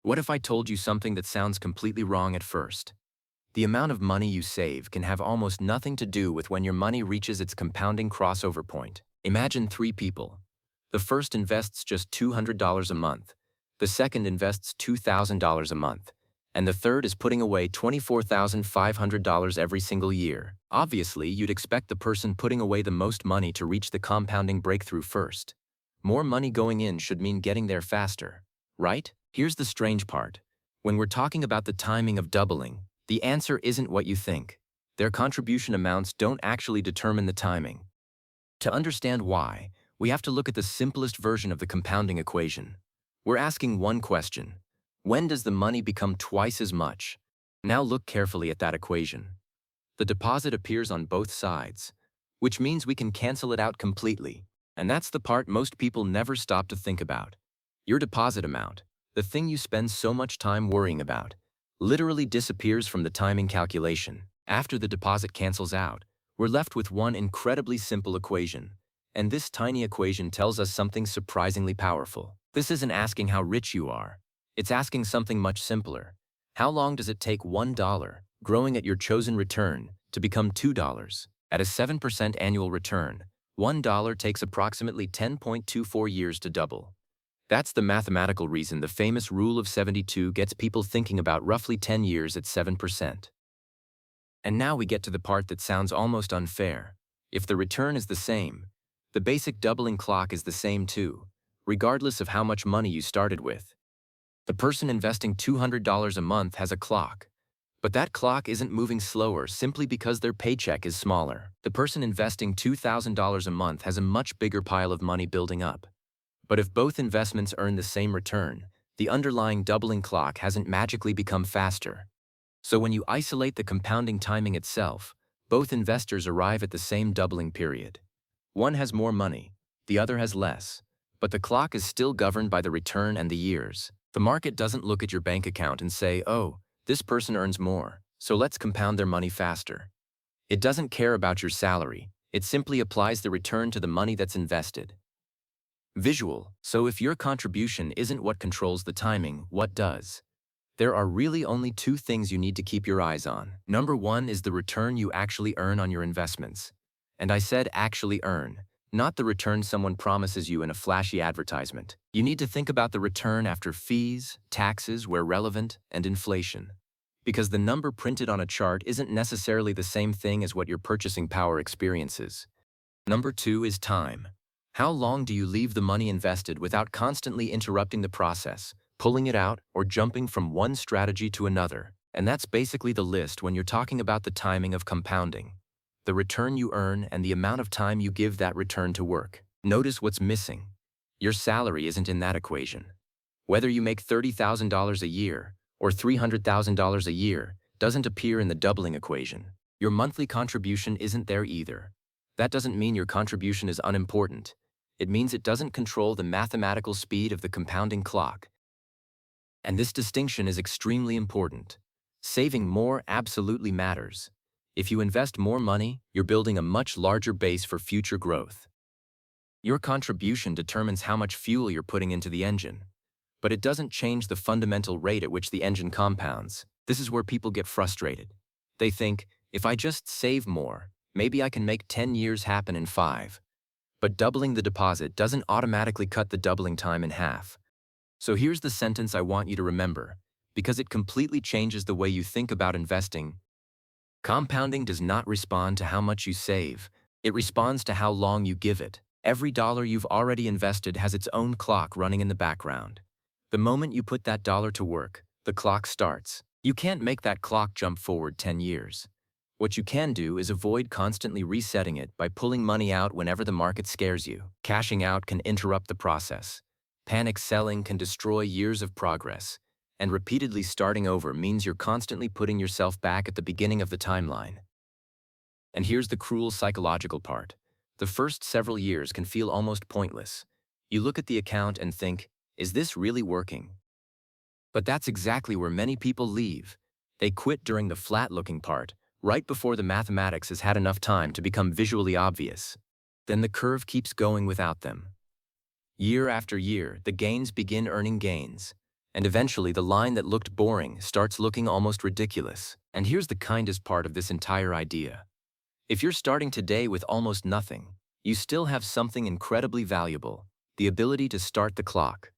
What if I told you something that sounds completely wrong at first? The amount of money you save can have almost nothing to do with when your money reaches its compounding crossover point. Imagine three people. The first invests just $200 a month, the second invests $2,000 a month, and the third is putting away $24,500 every single year. Obviously, you'd expect the person putting away the most money to reach the compounding breakthrough first. More money going in should mean getting there faster, right? Here's the strange part. When we're talking about the timing of doubling, the answer isn't what you think. Their contribution amounts don't actually determine the timing. To understand why, we have to look at the simplest version of the compounding equation. We're asking one question. When does the money become twice as much? Now look carefully at that equation. The deposit appears on both sides, which means we can cancel it out completely. And that's the part most people never stop to think about. Your deposit amount, the thing you spend so much time worrying about, literally disappears from the timing calculation. After the deposit cancels out, we're left with one incredibly simple equation. And this tiny equation tells us something surprisingly powerful. This isn't asking how rich you are. It's asking something much simpler. How long does it take $1, growing at your chosen return, to become $2? At a 7% annual return, $1 takes approximately 10.24 years to double. That's the mathematical reason the famous Rule of 72 gets people thinking about roughly 10 years at 7%. And now we get to the part that sounds almost unfair. If the return is the same, the basic doubling clock is the same too, regardless of how much money you started with. The person investing $200 a month has a clock, but that clock isn't moving slower simply because their paycheck is smaller. The person investing $2,000 a month has a much bigger pile of money building up. But if both investments earn the same return, the underlying doubling clock hasn't magically become faster. So when you isolate the compounding timing itself, both investors arrive at the same doubling period. One has more money, the other has less, but the clock is still governed by the return and the years. The market doesn't look at your bank account and say, oh, this person earns more, so let's compound their money faster. It doesn't care about your salary, it simply applies the return to the money that's invested. Visual, so if your contribution isn't what controls the timing, what does? There are really only two things you need to keep your eyes on. Number one is the return you actually earn on your investments. And I said actually earn, not the return someone promises you in a flashy advertisement. You need to think about the return after fees, taxes where relevant, and inflation. Because the number printed on a chart isn't necessarily the same thing as what your purchasing power experiences. Number two is time. How long do you leave the money invested without constantly interrupting the process, pulling it out, or jumping from one strategy to another? And that's basically the list when you're talking about the timing of compounding. The return you earn and the amount of time you give that return to work. Notice what's missing. Your salary isn't in that equation. Whether you make $30,000 a year or $300,000 a year doesn't appear in the doubling equation. Your monthly contribution isn't there either. That doesn't mean your contribution is unimportant. It means it doesn't control the mathematical speed of the compounding clock. And this distinction is extremely important. Saving more absolutely matters. If you invest more money, you're building a much larger base for future growth. Your contribution determines how much fuel you're putting into the engine, but it doesn't change the fundamental rate at which the engine compounds. This is where people get frustrated. They think, if I just save more, maybe I can make 10 years happen in 5. But doubling the deposit doesn't automatically cut the doubling time in half. So here's the sentence I want you to remember, because it completely changes the way you think about investing. Compounding does not respond to how much you save. It responds to how long you give it. Every dollar you've already invested has its own clock running in the background. The moment you put that dollar to work, the clock starts. You can't make that clock jump forward 10 years. What you can do is avoid constantly resetting it by pulling money out whenever the market scares you. Cashing out can interrupt the process. Panic selling can destroy years of progress. And repeatedly starting over means you're constantly putting yourself back at the beginning of the timeline. And here's the cruel psychological part. The first several years can feel almost pointless. You look at the account and think, is this really working? But that's exactly where many people leave. They quit during the flat-looking part, right before the mathematics has had enough time to become visually obvious. Then the curve keeps going without them. Year after year, the gains begin earning gains. And eventually, the line that looked boring starts looking almost ridiculous. And here's the kindest part of this entire idea. If you're starting today with almost nothing, you still have something incredibly valuable, the ability to start the clock.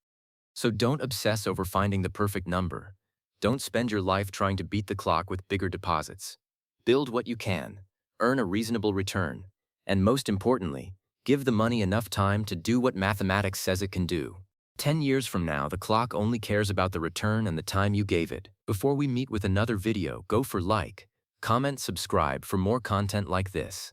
So don't obsess over finding the perfect number. Don't spend your life trying to beat the clock with bigger deposits. Build what you can, earn a reasonable return, and most importantly, give the money enough time to do what mathematics says it can do. 10 years from now, the clock only cares about the return and the time you gave it. Before we meet with another video, go for like, comment, subscribe for more content like this.